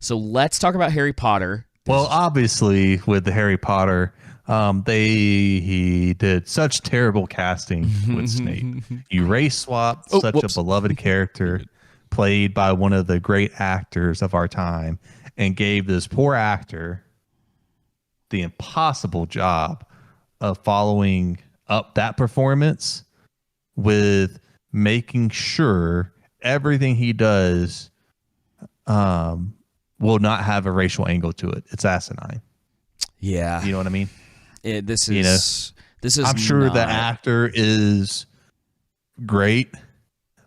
So let's talk about Harry Potter. Well, obviously, with the Harry Potter, he did such terrible casting with Snape. You race swapped such a beloved character, played by one of the great actors of our time, and gave this poor actor the impossible job of following up that performance with making sure everything he does will not have a racial angle to it. It's asinine. Yeah. You know what I mean? This is I'm sure the actor is great,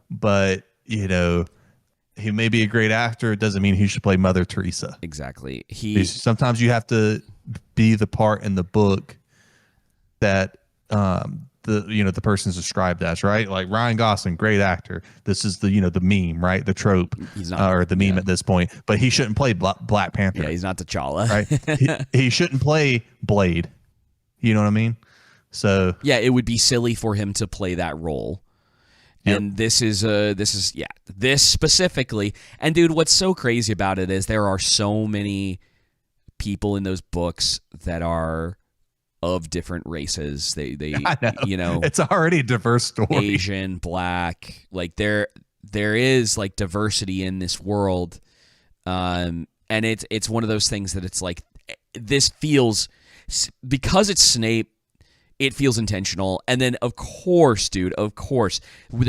but he may be a great actor. It doesn't mean he should play Mother Teresa. Exactly. Sometimes you have to be the part in the book that the person's described as, right? Like Ryan Gosling, great actor. This is the meme, right? The trope, he's not, or the meme at this point. But he shouldn't play Black Panther. Yeah, he's not T'Challa, right? he shouldn't play Blade. You know what I mean? So yeah, it would be silly for him to play that role. Yep. And this specifically. And dude, what's so crazy about it is there are so many people in those books that are of different races. They it's already a diverse story. Asian, Black, like there is like diversity in this world. And it's one of those things that it's like, this feels, because it's Snape, it feels intentional. And then of course, the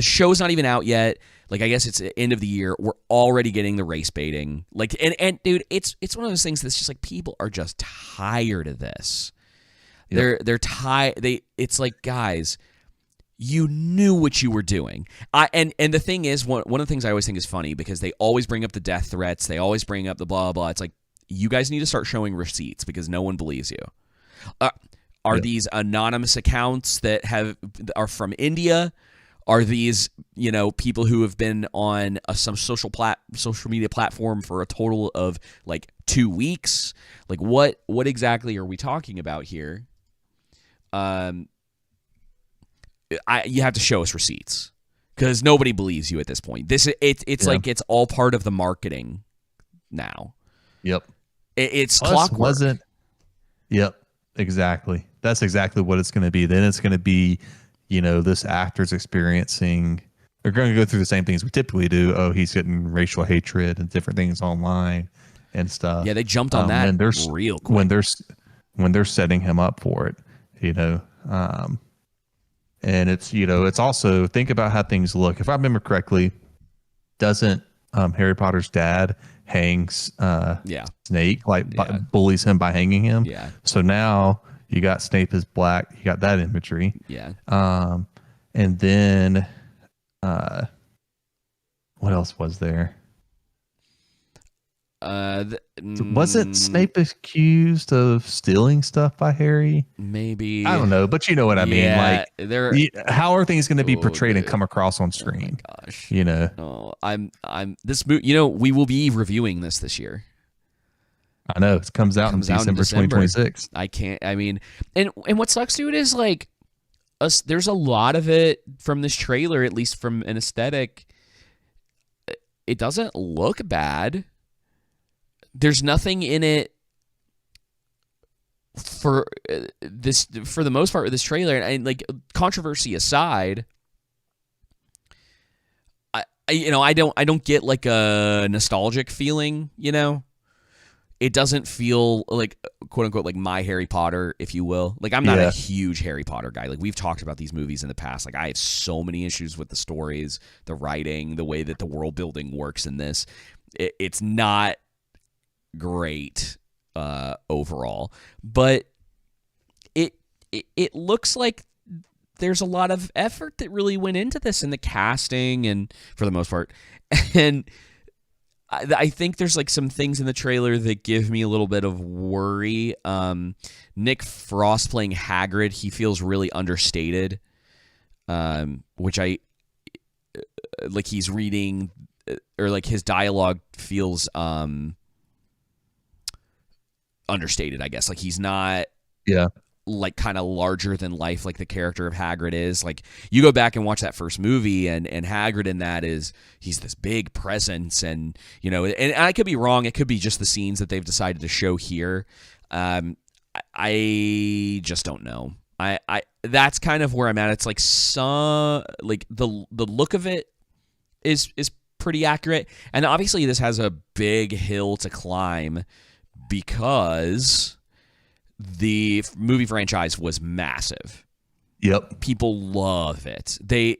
show's not even out yet. Like, I guess it's the end of the year. We're already getting the race baiting. Like, and dude, it's one of those things that's just like, people are just tired of this. Yep. They're tired. It's like, guys, you knew what you were doing. And the thing is, one of the things I always think is funny, because they always bring up the death threats. They always bring up the blah, blah. It's like, you guys need to start showing receipts, because no one believes you. Are these anonymous accounts that are from India? Are these, people who have been on some social media platform for a total of like 2 weeks? Like, what exactly are we talking about here? You have to show us receipts, because nobody believes you at this point. It's like it's all part of the marketing now. Yep. It's clockwork. Yep. Exactly. That's exactly what it's going to be. Then it's going to be, this actor's experiencing. They're going to go through the same things we typically do. Oh, he's getting racial hatred and different things online and stuff. Yeah, they jumped on that real quick when they're setting him up for it. And it's also, think about how things look. If I remember correctly, doesn't Harry Potter's dad hangs Snape, bullies him by hanging him? Yeah. So now you got Snape as Black. You got that imagery. Yeah. And then what else was there? Wasn't Snape accused of stealing stuff by Harry? Maybe. I don't know, but you know what I mean. Like, how are things going to be portrayed and come across on screen? Oh my gosh. I'm this movie. We will be reviewing this year. I know it comes out in December 2026. And what sucks, dude, is like there's a lot of it from this trailer, at least from an aesthetic. It doesn't look bad. There's nothing in it for the most part with this trailer, and like, controversy aside, I don't get like a nostalgic feeling. It doesn't feel like, quote unquote, like my Harry Potter, if you will. Like, I'm not a huge Harry Potter guy. Like, we've talked about these movies in the past. Like, I have so many issues with the stories, the writing, the way that the world building works in this. It's not great overall, but it looks like there's a lot of effort that really went into this in the casting, and for the most part, and I think there's like some things in the trailer that give me a little bit of worry. Nick Frost playing Hagrid, he feels really understated, which I like. He's reading, or like his dialogue feels understated, I guess. Like, he's not like kind of larger than life like the character of Hagrid is. Like you go back and watch that first movie and Hagrid in that he's this big presence, and and I could be wrong, it could be just the scenes that they've decided to show here. I just don't know. I that's kind of where I'm at. It's like the look of it is pretty accurate, and obviously this has a big hill to climb because the movie franchise was massive. Yep. People love it. They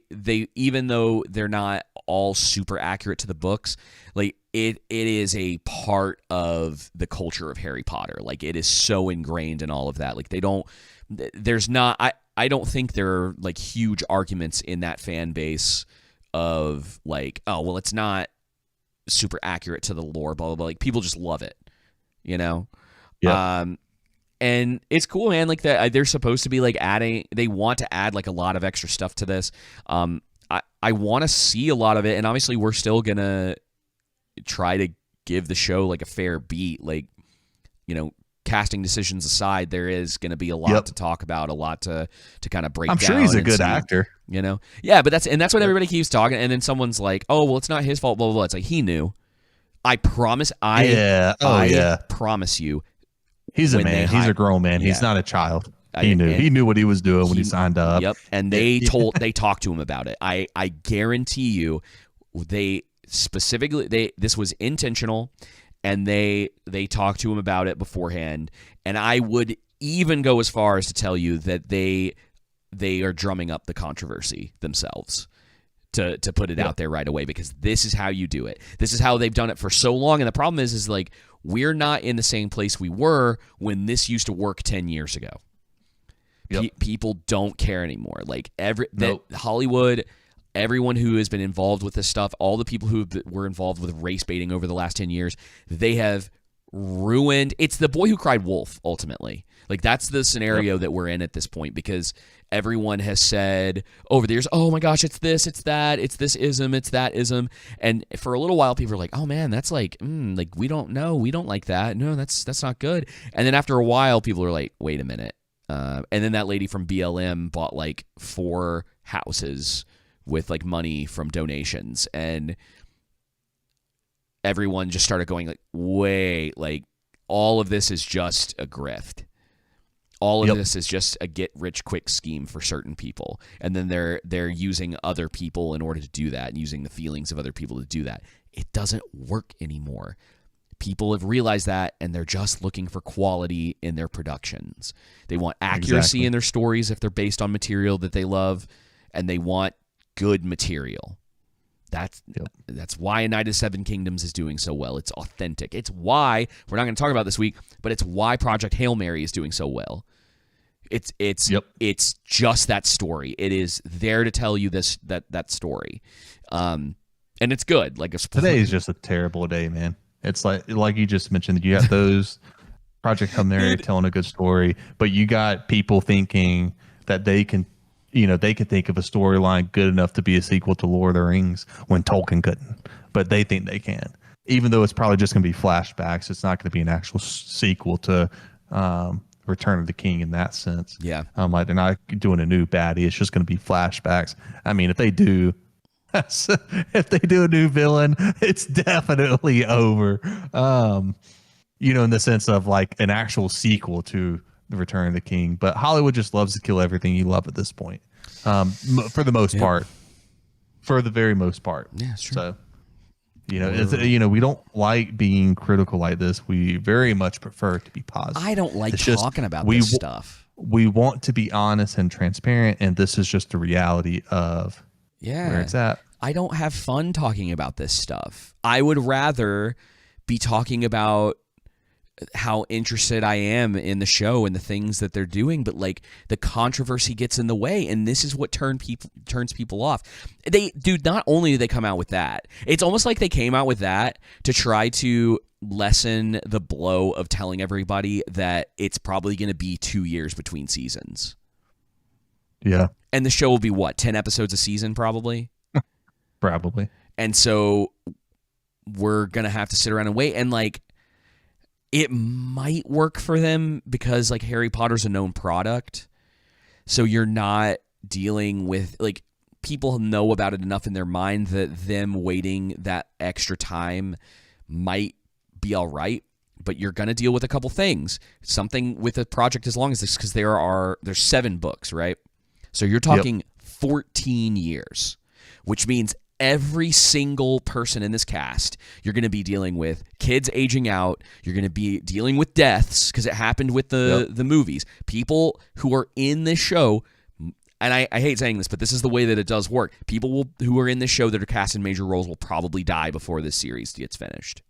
even though they're not all super accurate to the books, like it is a part of the culture of Harry Potter. Like it is so ingrained in all of that. Like I don't think there are like huge arguments in that fan base of like, oh, well, it's not super accurate to the lore, blah blah blah. Like people just love it, Yeah. And it's cool, man. Like that, they're supposed to be like they want to add like a lot of extra stuff to this. I want to see a lot of it, and obviously we're still gonna try to give the show like a fair beat. Like, casting decisions aside, there is gonna be a lot to talk about, a lot to kind of break down. I'm sure he's a good actor. Yeah, but that's what everybody keeps talking, and then someone's like, oh, well, it's not his fault, blah blah blah. It's like he knew. I promise. I promise you. He's a man. He's a grown man. Yeah. He's not a child. He knew what he was doing when he signed up. Yep. And they talked to him about it. I guarantee you, they specifically this was intentional, and they talked to him about it beforehand. And I would even go as far as to tell you that they are drumming up the controversy themselves to put it out there right away, because this is how you do it. This is how they've done it for so long. And the problem is like we're not in the same place we were when this used to work 10 years ago. Yep. People don't care anymore. Like Hollywood, everyone who has been involved with this stuff, all the people who were involved with race baiting over the last 10 years, they have ruined. It's the boy who cried wolf, ultimately. Like that's the scenario that we're in at this point, because everyone has said over the years, oh my gosh, it's this, it's that, it's this ism, it's that ism. And for a little while, people are like, oh man, that's like we don't know. We don't like that. No, that's not good. And then after a while, people are like, wait a minute. And then that lady from BLM bought like 4 houses with like money from donations, and everyone just started going like, wait, like all of this is just a grift. All of this is just a get-rich-quick scheme for certain people, and then they're using other people in order to do that, and using the feelings of other people to do that. It doesn't work anymore. People have realized that, and they're just looking for quality in their productions. They want accuracy in their stories if they're based on material that they love, and they want good material. That's why A Knight of 7 Kingdoms is doing so well. It's authentic. It's why we're not going to talk about this week, but it's why Project Hail Mary is doing so well. It's just that story. It is there to tell you that story, and it's good. Like today is just a terrible day, man. It's like you just mentioned, you got those Project Hail Mary telling a good story, but you got people thinking that they can think of a storyline good enough to be a sequel to Lord of the Rings when Tolkien couldn't, but they think they can, even though it's probably just going to be flashbacks. It's not going to be an actual sequel to Return of the King in that sense. Yeah. Like they're not doing a new baddie. It's just going to be flashbacks. I mean, if they do a new villain, it's definitely over. In the sense of like an actual sequel to The Return of the King. But Hollywood just loves to kill everything you love at this point. For the most part. For the very most part. Yeah, it's true. So, we don't like being critical like this. We very much prefer to be positive. I don't like talking about this stuff. We want to be honest and transparent, and this is just the reality of where it's at. I don't have fun talking about this stuff. I would rather be talking about how interested I am in the show and the things that they're doing, but like the controversy gets in the way, and this is what turns people off. Not only do they come out with that, it's almost like they came out with that to try to lessen the blow of telling everybody that it's probably going to be 2 years between seasons. Yeah. And the show will be 10 episodes a season probably? Probably. And so we're going to have to sit around and wait, and like it might work for them because like Harry Potter's a known product. So you're not dealing with like people know about it enough in their mind that them waiting that extra time might be all right. But you're going to deal with a couple things. Something with a project as long as this, because there's 7 books, right? So you're talking 14 years, which means every single person in this cast, you're going to be dealing with kids aging out. You're going to be dealing with deaths because it happened with the movies. People who are in this show, and I hate saying this, but this is the way that it does work. People who are in this show that are cast in major roles will probably die before this series gets finished.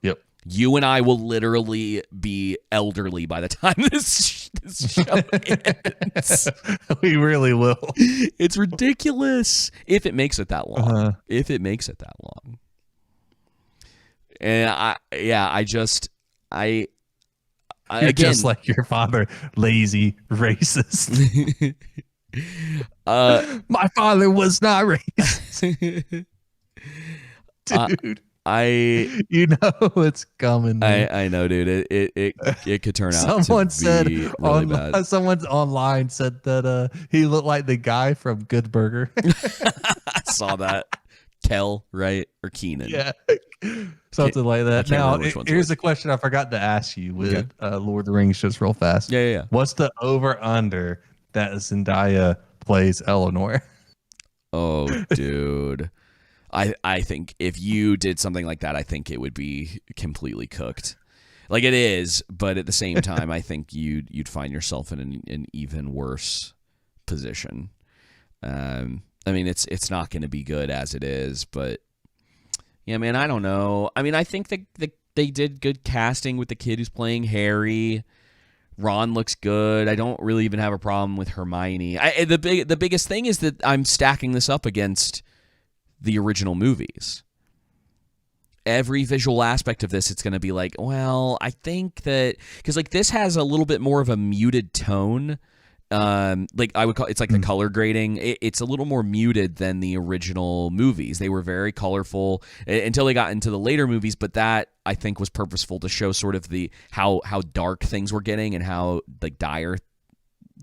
Yep. You and I will literally be elderly by the time this show ends. We really will. It's ridiculous if it makes it that long. If it makes it that long. And I You're again, just like your father, lazy, racist. My father was not racist. Dude. You know it's coming. Man. I know, dude. It could turn out. Someone to said be really bad. Someone online said that he looked like the guy from Good Burger. I saw that. Kel, right? Or Keenan? Yeah, something like that. Now, here's a question I forgot to ask you with Lord of the Rings, just real fast. Yeah. What's the over under that Zendaya plays Eleanor? Oh, dude. I think if you did something like that, I think it would be completely cooked. Like it is, but at the same time, I think you'd find yourself in an even worse position. I mean, it's not going to be good as it is, but yeah, man, I don't know. I mean, I think that they did good casting with the kid who's playing Harry. Ron looks good. I don't really even have a problem with Hermione. The biggest thing is that I'm stacking this up against the original movies. Every visual aspect of this, it's going to be like, well, I think that because like this has a little bit more of a muted tone. Like I would call it's like the color grading. It's a little more muted than the original movies. They were very colorful until they got into the later movies, but that I think was purposeful to show sort of the how dark things were getting and how like dire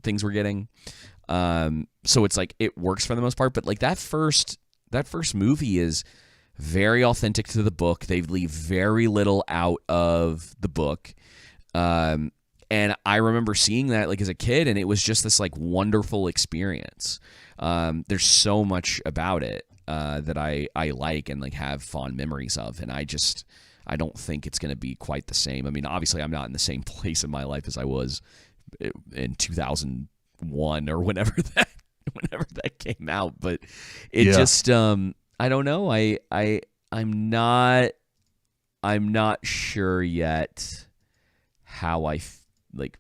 things were getting. So it's like it works for the most part, but like that first movie is very authentic to the book. They leave very little out of the book. And I remember seeing that like as a kid, and it was just this like wonderful experience. There's so much about it that I like and like have fond memories of, and I don't think it's going to be quite the same. I mean, obviously I'm not in the same place in my life as I was in 2001 or whenever that came out, but it just I don't know. I'm not sure yet how I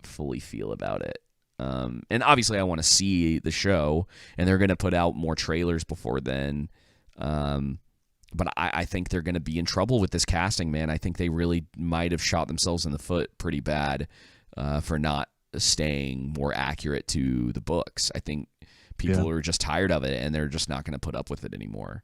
fully feel about it. And obviously I want to see the show, and they're going to put out more trailers before then. But I think they're going to be in trouble with this casting, man. I think they really might have shot themselves in the foot pretty bad for not staying more accurate to the books. I think people are just tired of it, and they're just not going to put up with it anymore.